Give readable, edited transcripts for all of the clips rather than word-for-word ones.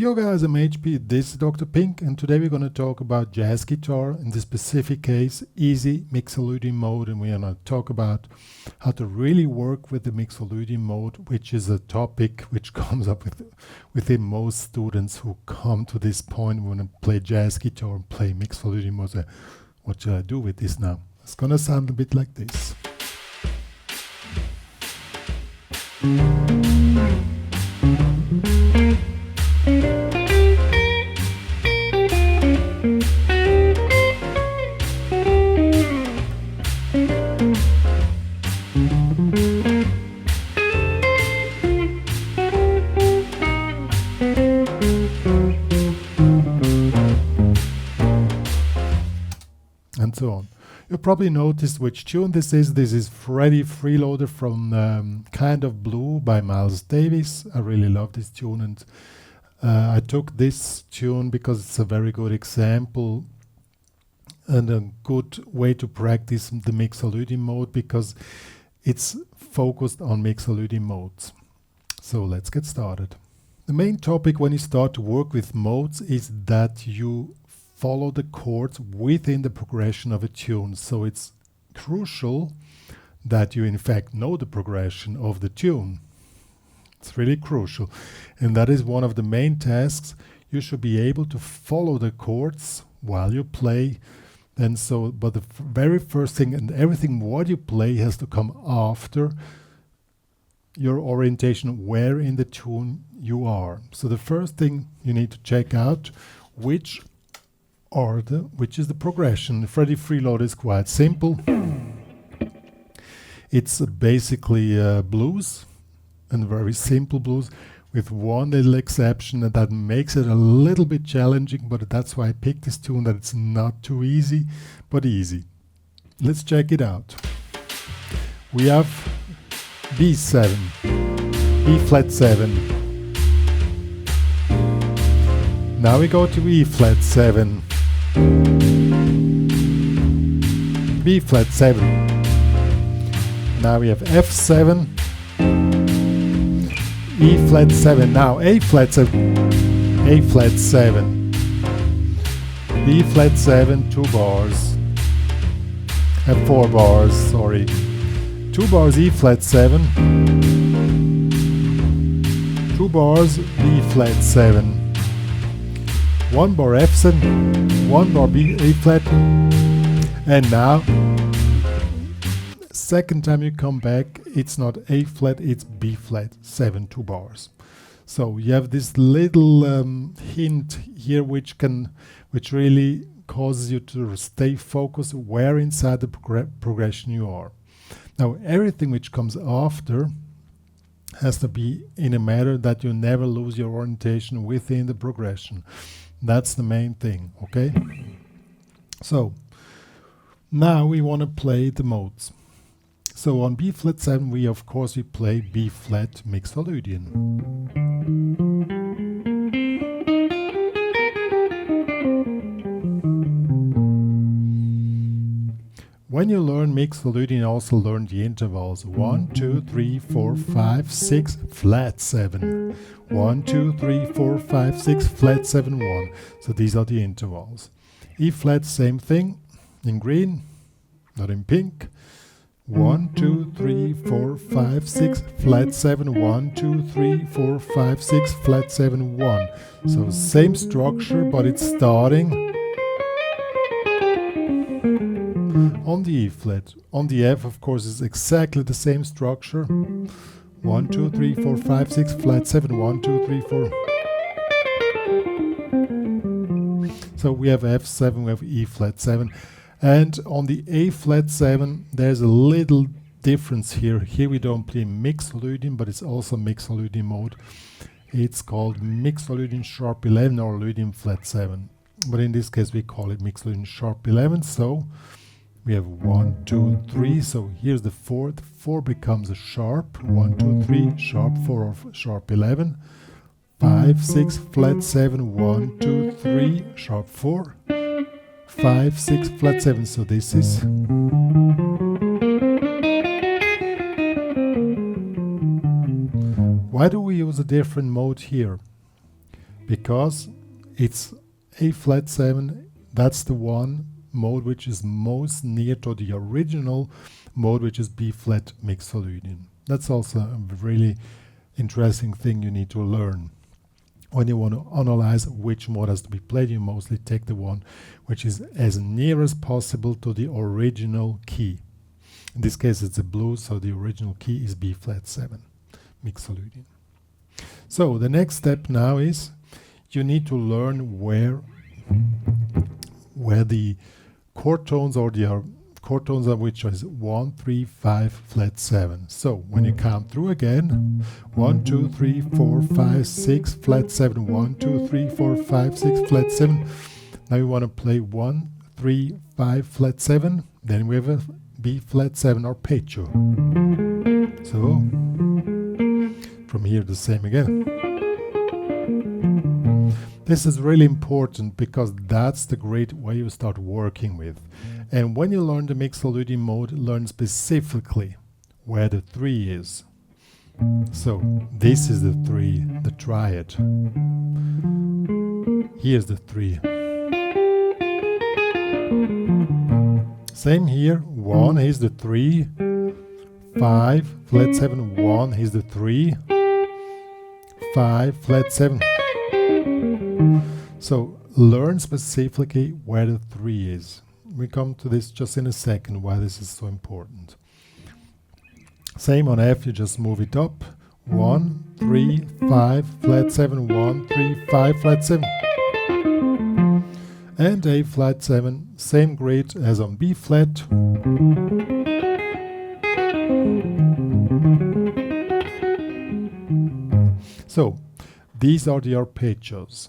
Yo guys, I'm HP, this is Dr. Pink, and today we're going to talk about jazz guitar, in this specific case, easy Mixolydian mode, and we're going to talk about how to really work with the Mixolydian mode, which is a topic which comes up within most students who come to this point when they play jazz guitar and play Mixolydian mode. So what should I do with this now? It's going to sound a bit like this. And so on. You probably noticed which tune this is. This is Freddy Freeloader from Kind of Blue by Miles Davis. I really love this tune, and I took this tune because it's a very good example and a good way to practice the Mixolydian mode because it's focused on Mixolydian modes. So let's get started. The main topic when you start to work with modes is that you follow the chords within the progression of a tune. So it's crucial that you in fact know the progression of the tune. It's really crucial. And that is one of the main tasks. You should be able to follow the chords while you play. And so, but the very first thing and everything what you play has to come after your orientation, where in the tune you are. So the first thing you need to check out which is the progression. The Freddy Freeloader is quite simple. It's basically blues, and very simple blues, with one little exception, and that makes it a little bit challenging, but that's why I picked this tune, that it's not too easy, but easy. Let's check it out. We have B7, E flat 7. Now we go to E flat 7. B flat 7. Now we have F7, E flat 7. Now A flat 7, A flat 7, B flat 7, 2 bars, and 4 bars, sorry. 2 bars E flat 7, 2 bars B flat 7. 1 bar F7, 1 bar B A flat, and now second time you come back, it's not A flat, it's B flat 7, 2 bars. So you have this little hint here which really causes you to stay focused where inside the progression you are. Now everything which comes after has to be in a manner that you never lose your orientation within the progression. That's the main thing, okay? So now we want to play the modes. So on B flat 7 we play B flat Mixolydian. When you learn Mixolydian, you also learn the intervals. 1, 2, 3, 4, 5, 6, flat 7. 1, 2, 3, 4, 5, 6, flat 7, 1. So these are the intervals. E flat, same thing, in green, not in pink. 1, 2, 3, 4, 5, 6, flat 7, 1, 2, 3, 4, 5, 6, flat 7, 1. So same structure, but it's starting on the E flat. On the F, of course, is exactly the same structure. 1, 2, 3, 4, 5, 6, flat 7, 1, 2, 3, 4. So we have F7, we have E flat 7. And on the A flat 7, there's a little difference here. Here we don't play Mixolydian, but it's also Mixolydian mode. It's called Mixolydian sharp 11 or Lydian flat 7. But in this case, we call it Mixolydian sharp 11. So we have 1, 2, 3. So here's the fourth. 4 becomes a sharp. 1, 2, 3, sharp 4 or sharp 11. 5, 6, flat 7. 1, 2, 3, sharp 4. 5, 6, flat 7. So this is Why do we use a different mode here? because it's A flat 7. That's the one mode which is most near to the original mode, which is B flat Mixolydian. That's also a really interesting thing you need to learn. When you want to analyze which mode has to be played, you mostly take the one which is as near as possible to the original key. In this case it's a blues, so the original key is B flat 7 Mixolydian. So the next step now is you need to learn where the chord tones or the chord tones of which is 1, 3, 5, flat 7. So when you count through again, 1, 2, 3, 4, 5, 6, flat 7, 1, 2, 3, 4, 5, 6, flat 7. Now you want to play 1, 3, 5, flat 7. Then we have a B flat 7 arpeggio. So from here the same again. This is really important because that's the great way you start working with. And when you learn the Mixolydian mode, learn specifically where the 3 is. So this is the 3, the triad. Here's the 3. Same here, 1 is the 3, 5, flat 7, 1 is the 3, 5, flat 7. So learn specifically where the 3 is. We come to this just in a second, why this is so important. Same on F, you just move it up. 1, 3, 5, flat 7, 1, 3, 5, flat 7. And A flat 7, same grid as on B flat. So these are the arpeggios.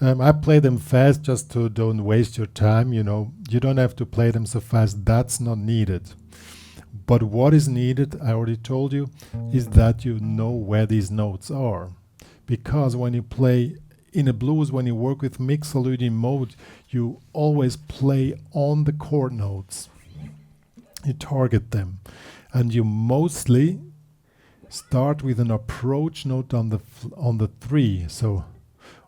I play them fast just to don't waste your time, you know. You don't have to play them so fast, that's not needed. But what is needed, I already told you, is that you know where these notes are. Because when you play in a blues, when you work with Mixolydian mode, you always play on the chord notes. You target them. And you mostly start with an approach note on the 3. So,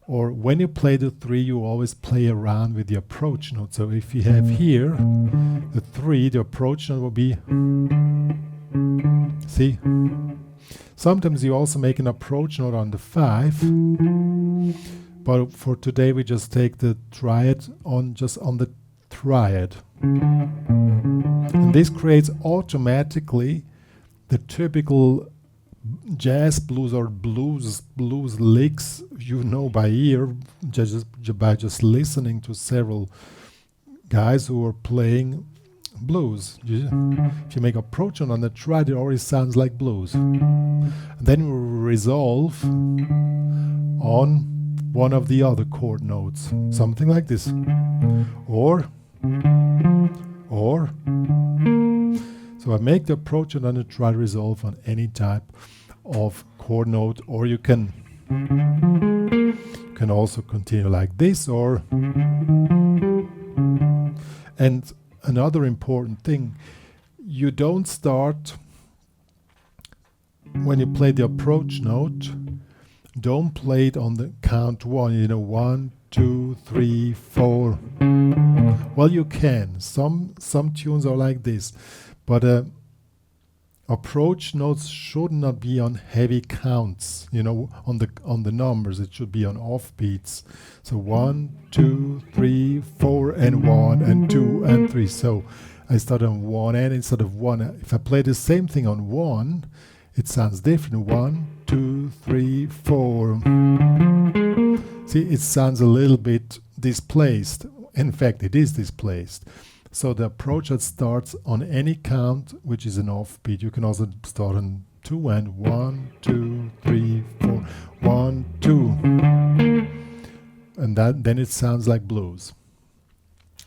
or when you play the 3, you always play around with the approach note. So if you have here the 3, the approach note will be, see? Sometimes you also make an approach note on the 5, but for today we just take the triad on the triad. And this creates automatically the typical jazz blues or blues licks, you know, by ear, by just listening to several guys who are playing blues. If you make approach on the triad, it already sounds like blues. And then we resolve on one of the other chord notes, something like this, or. So I make the approach and then I try to resolve on any type of chord note, or you can also continue like this, or. And another important thing, you don't start when you play the approach note, don't play it on the count 1, you know, 1, 2, 3, 4. Well, you can. Some tunes are like this, but approach notes should not be on heavy counts, you know, on the numbers. It should be on offbeats. So 1, 2, 3, 4, and 1, and 2, and 3. So I start on 1 and instead of 1. If I play the same thing on 1, it sounds different. 1, 2, 3, 4. See, it sounds a little bit displaced. In fact, it is displaced. So the approach that starts on any count, which is an offbeat, you can also start on 2 and 1, 2, 3, 4, 1, 2. And then it sounds like blues.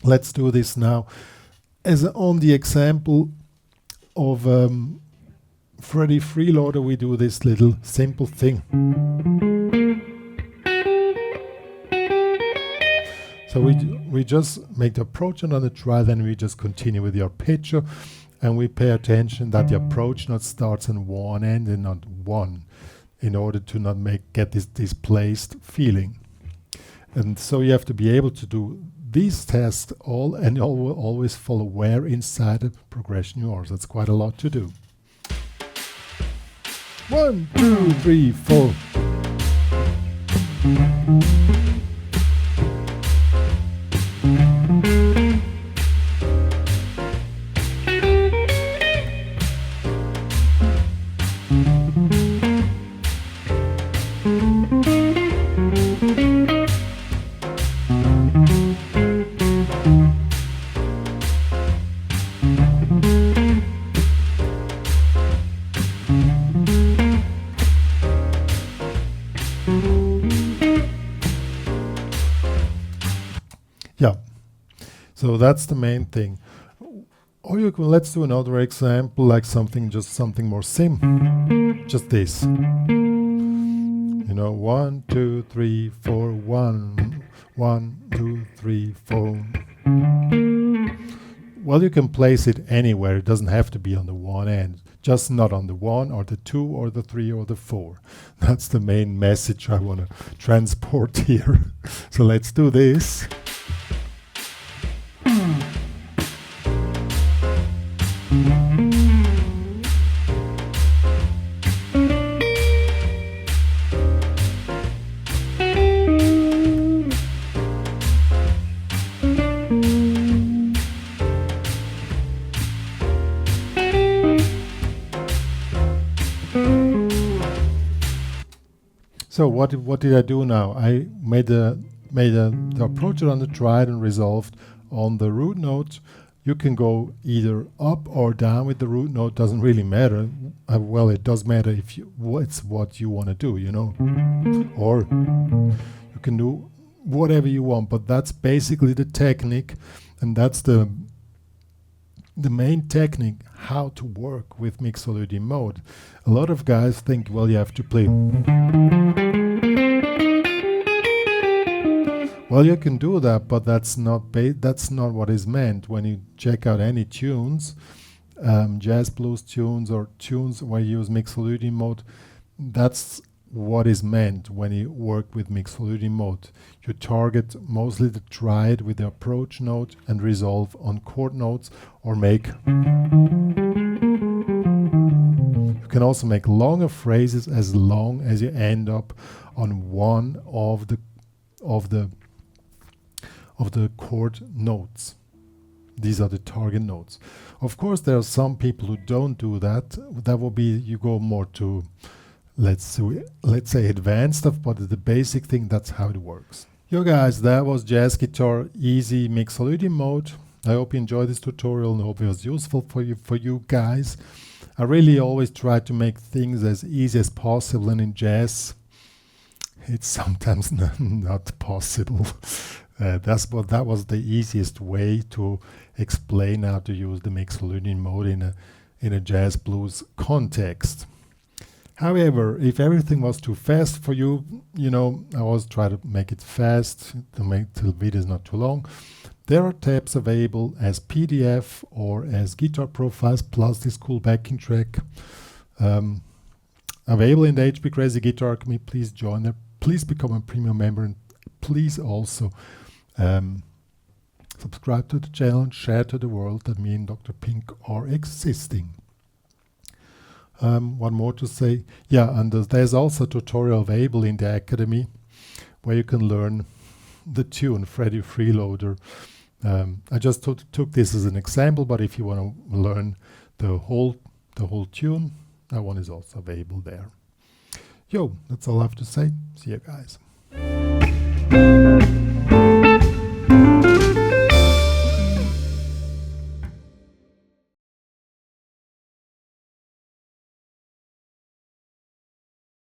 Let's do this now. As on the example of Freddy Freeloader, we do this little simple thing. So we just make the approach and on the triad, then we just continue with the arpeggio, and we pay attention that the approach note starts on one end and not 1. in order to not get this displaced feeling. And so you have to be able to do these tests and you'll always follow where inside the progression you are. So that's quite a lot to do. 1, 2, 3, 4. Yeah, so that's the main thing. Or you can, let's do another example, like something more simple. Just this. You know, 1, 2, 3, 4, 1, 1, 2, 3, 4. Well, you can place it anywhere. It doesn't have to be on the one end. Just not on the 1 or the 2 or the 3 or the 4. That's the main message I want to transport here. So let's do this. So what did I do now? I made the approach on the tried and resolved on the root note. You can go either up or down with the root note, doesn't really matter. Well, it does matter if it's what you want to do, you know. Or you can do whatever you want, but that's basically the technique, and that's the main technique how to work with Mixolydian mode. A lot of guys think, well, you have to play. Well, you can do that, but that's not what is meant. When you check out any tunes, jazz blues tunes or tunes where you use Mixolydian mode, that's what is meant when you work with Mixolydian mode. You target mostly the triad with the approach note and resolve on chord notes, or make. You can also make longer phrases as long as you end up on one of the chord notes. These are the target notes. Of course, there are some people who don't do that. That will be, you go more to, let's say advanced stuff, but the basic thing, that's how it works. Yo guys, that was Jazz Guitar Easy Mixolydian mode. I hope you enjoyed this tutorial and hope it was useful for you guys. I really always try to make things as easy as possible, and in jazz it's sometimes not possible. That was the easiest way to explain how to use the Mixolydian mode in a jazz blues context. However, if everything was too fast for you, you know, I always try to make it fast to make the video is not too long. There are tabs available as PDF or as guitar profiles, plus this cool backing track. Available in the HPCrazy Guitar Academy. Please join there. Please become a premium member, and please also subscribe to the channel and share to the world that me and Dr. Pink are existing. One more to say. Yeah, and there's also a tutorial available in the Academy where you can learn the tune Freddy Freeloader. I just took this as an example, but if you want to learn the whole tune, that one is also available there. Yo, that's all I have to say. See you guys.